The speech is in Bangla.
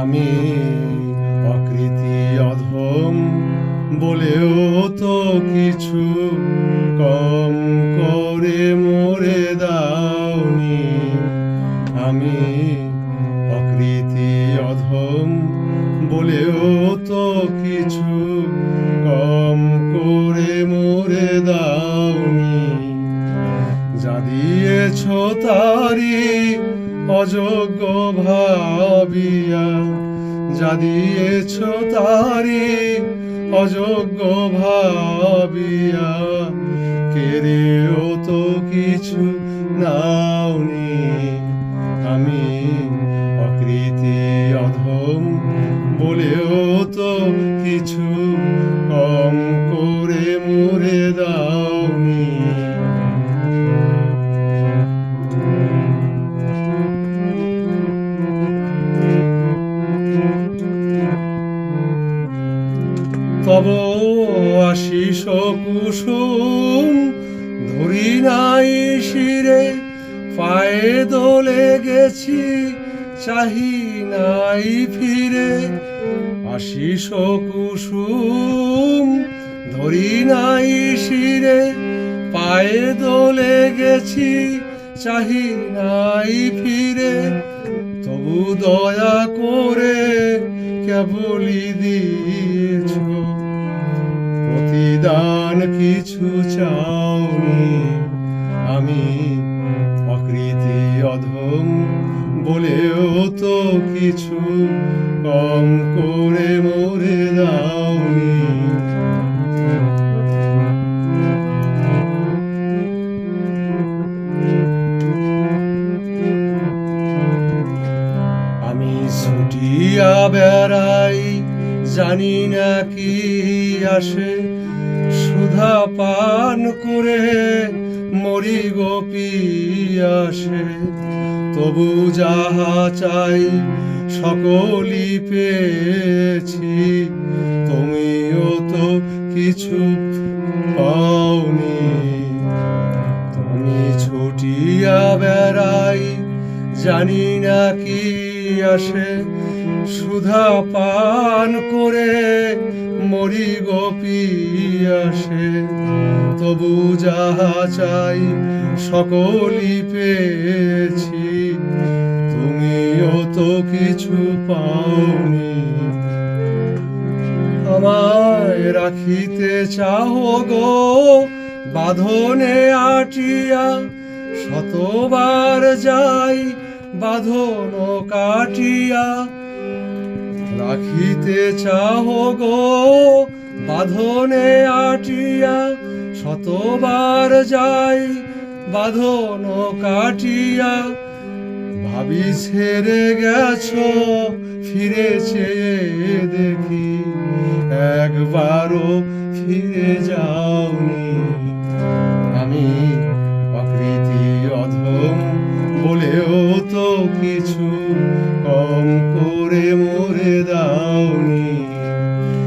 আমি অকৃতি অধম বলেও তো কিছু কম করে মরে দাওনি। আমি অকৃতি অধম বলেও তো কিছু কম করে মরে দাওনি। যা দিয়েছ তারি অযোগ্য ভাবিয়া, যা দিয়েছ তারি অযোগ্য ভাবিয়া, কেড়েও তো কিছু নাওনি। আমি অকৃতি অধম বলেও তো কিছু কম করে মরে দাওনি। তব আশিস কুসুম ধরি নাই শিরে, পায়ে দোলে গেছি চাহি নাই ফিরে। আশিস কুসুম ধরি নাই শিরে, পায়ে দোলে গেছি চাহি নাই ফিরে। তবু দয়া করে কেবলই দিয়েছ, প্রতিদান কিছু চাওনি। আমি অকৃতি অধম বলেও তো কিছু কম করে মরে দাওনি। আমি ছুটিয়া বেড়াই জানি না কি আসে, সুধা পান করে মরি গোপী আসে। তবু যাহা চাই সকলই পেয়েছি, তুমিও তো কিছু পাওনি। তুমি ছুটিয়া বেড়াই জানি না কি আসে, সুধা পান করে মরি গোপী আসে। তবু যাহা চাই সকলই পেয়েছি, তুমিও তো কিছু পাওনি। আমায় রাখিতে চাও গো বাঁধনে আটিয়া, শতবার যাই বাঁধন কাটিয়া। রাখিতে চাও গো বাঁধনে আটিয়া, শতবার যাই বাঁধন কাটিয়া। ভাবি ছেড়ে গেছ ফিরে চেয়ে দেখি, একবারও ফিরে যাওনি।